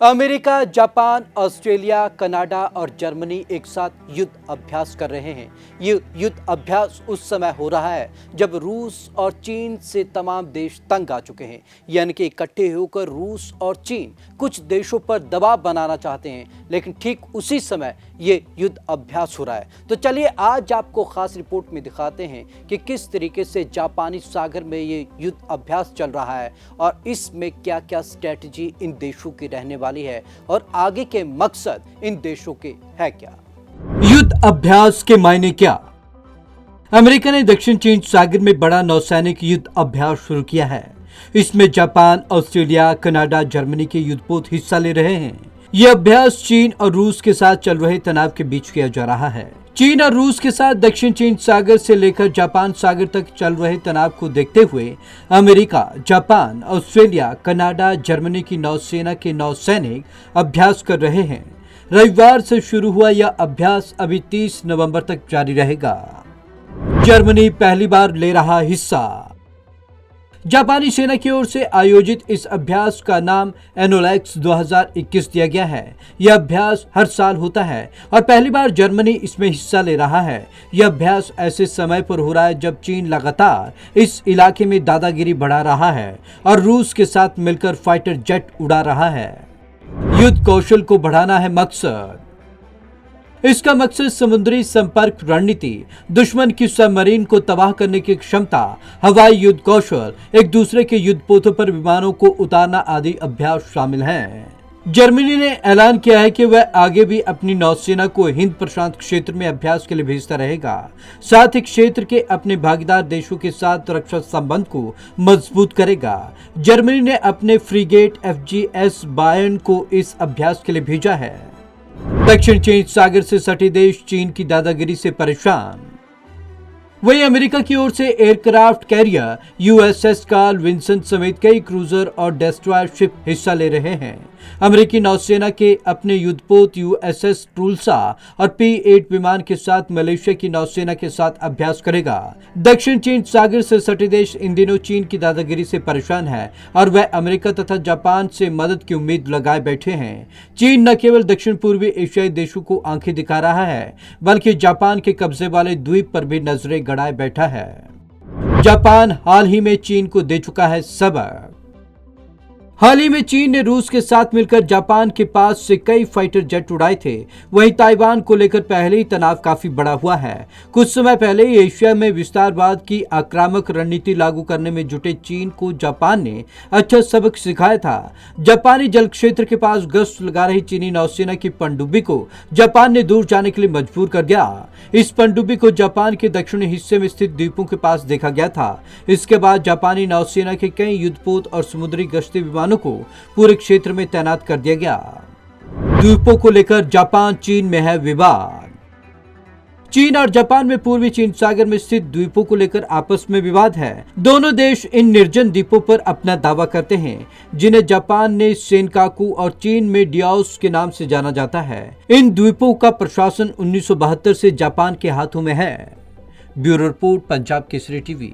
America, Japan, Australia, Canada और Germany एक साथ युद्ध अभ्यास कर रहे हैं। ये युद्ध अभ्यास उस समय हो रहा है जब रूस और चीन से तमाम देश तंग आ चुके हैं, यानी कि इकट्ठे होकर रूस और चीन कुछ देशों पर दबाव बनाना चाहते हैं, लेकिन ठीक उसी समय ये युद्ध अभ्यास हो रहा है। तो चलिए आज आपको खास रिपोर्ट में दिखाते हैं कि किस तरीके से जापानी सागर में ये युद्ध अभ्यास चल रहा है और इसमें क्या क्या स्ट्रेटजी इन देशों की रहने वाली है और आगे के मकसद इन देशों के है क्या। युद्ध अभ्यास के मायने क्या? अमेरिका ने दक्षिण चीन सागर में बड़ा नौसैनिक युद्ध अभ्यास शुरू किया है। इसमें जापान, ऑस्ट्रेलिया, कनाडा, जर्मनी के युद्धपोत हिस्सा ले रहे हैं। यह अभ्यास चीन और रूस के साथ चल रहे तनाव के बीच किया जा रहा है। चीन और रूस के साथ दक्षिण चीन सागर से लेकर जापान सागर तक चल रहे तनाव को देखते हुए America, Japan, Australia, Canada, Germany की नौसेना के नौसैनिक अभ्यास कर रहे हैं। रविवार से शुरू हुआ यह अभ्यास अभी 30 नवंबर तक जारी रहेगा। जर्मनी पहली बार ले रहा हिस्सा। जापानी सेना की ओर से आयोजित इस अभ्यास का नाम एनोलैक्स 2021 दिया गया है। यह अभ्यास हर साल होता है और पहली बार जर्मनी इसमें हिस्सा ले रहा है। यह अभ्यास ऐसे समय पर हो रहा है जब चीन लगातार इस इलाके में दादागिरी बढ़ा रहा है और रूस के साथ मिलकर फाइटर जेट उड़ा रहा है। युद्ध कौशल को बढ़ाना है मकसद। इसका मकसद समुद्री संपर्क रणनीति, दुश्मन की सबमरीन को तबाह करने की क्षमता, हवाई युद्ध कौशल, एक दूसरे के युद्धपोतों पर विमानों को उतारना आदि अभ्यास शामिल हैं। जर्मनी ने ऐलान किया है कि वह आगे भी अपनी नौसेना को हिंद प्रशांत क्षेत्र में अभ्यास के लिए भेजता रहेगा। साथ ही क्षेत्र के अपने भागीदार देशों के साथ रक्षा संबंध को मजबूत करेगा। जर्मनी ने अपने फ्रीगेट FGS बायर्न को इस अभ्यास के लिए भेजा है। दक्षिण चीन सागर से सटे देश चीन की दादागिरी से परेशान। वहीं अमेरिका की ओर से aircraft carrier USS Carl Vinson समेत कई क्रूजर और डेस्ट्रॉयर शिप हिस्सा ले रहे हैं। अमेरिकी नौसेना के अपने युद्धपोत USS टूल्सा और P-8 विमान के साथ मलेशिया की नौसेना के साथ अभ्यास करेगा। दक्षिण चीन सागर से सटे देश इन दिनों चीन की दादागिरी से परेशान है और वह अमेरिका तथा जापान से मदद की उम्मीद लगाए बैठे हैं। चीन न केवल दक्षिण पूर्वी एशियाई देशों को आंखें दिखा रहा है, बल्कि जापान के कब्जे वाले द्वीप पर भी नजरें गड़ाए बैठा है। जापान हाल ही में चीन को दे चुका है सबक। हाल ही में चीन ने रूस के साथ मिलकर जापान के पास से कई फाइटर जेट उड़ाए थे। वहीं ताइवान को लेकर पहले ही तनाव काफी बढ़ा हुआ है। कुछ समय पहले एशिया में विस्तारवाद की आक्रामक रणनीति लागू करने में जुटे चीन को जापान ने अच्छा सबक सिखाया था। जापानी जल क्षेत्र के पास गश्त लगा रही चीनी नौसेना की पनडुब्बी को जापान ने दूर जाने के लिए मजबूर कर दिया। इस पनडुब्बी को जापान के दक्षिणी हिस्से में स्थित द्वीपों के पास देखा गया था। इसके बाद जापानी नौसेना के कई युद्धपोत और समुद्री गश्ती विमानों को पूरे क्षेत्र में तैनात कर दिया गया। द्वीपों को लेकर जापान चीन में है विवाद। चीन और जापान में पूर्वी चीन सागर में स्थित द्वीपों को लेकर आपस में विवाद है। दोनों देश इन निर्जन द्वीपों पर अपना दावा करते हैं, जिन्हें जापान ने सेनकाकू और चीन में डियाओस के नाम से जाना जाता है। इन द्वीपों का प्रशासन 1972 से जापान के हाथों में है। Bureau report, Punjab Kesari TV.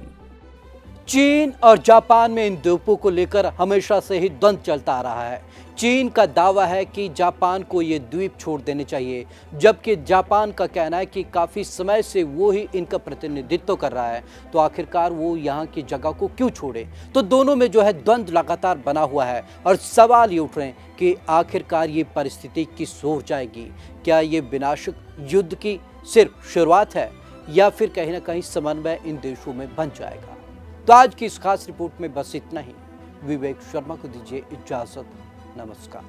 चीन और जापान में इन द्वीपों को लेकर हमेशा से ही द्वंद्व चलता आ रहा है। चीन का दावा है कि जापान को ये द्वीप छोड़ देने चाहिए, जबकि जापान का कहना है कि काफ़ी समय से वो ही इनका प्रतिनिधित्व कर रहा है, तो आखिरकार वो यहाँ की जगह को क्यों छोड़े। तो दोनों में जो है द्वंद्व लगातार बना हुआ है और सवाल ये उठ रहे हैं कि आखिरकार ये परिस्थिति किस ओर जाएगी। क्या ये विनाशक युद्ध की सिर्फ शुरुआत है या फिर कहीं ना कहीं समन्वय इन देशों में बन जाएगा। तो आज की इस खास रिपोर्ट में बस इतना ही। विवेक शर्मा को दीजिए इजाजत। नमस्कार।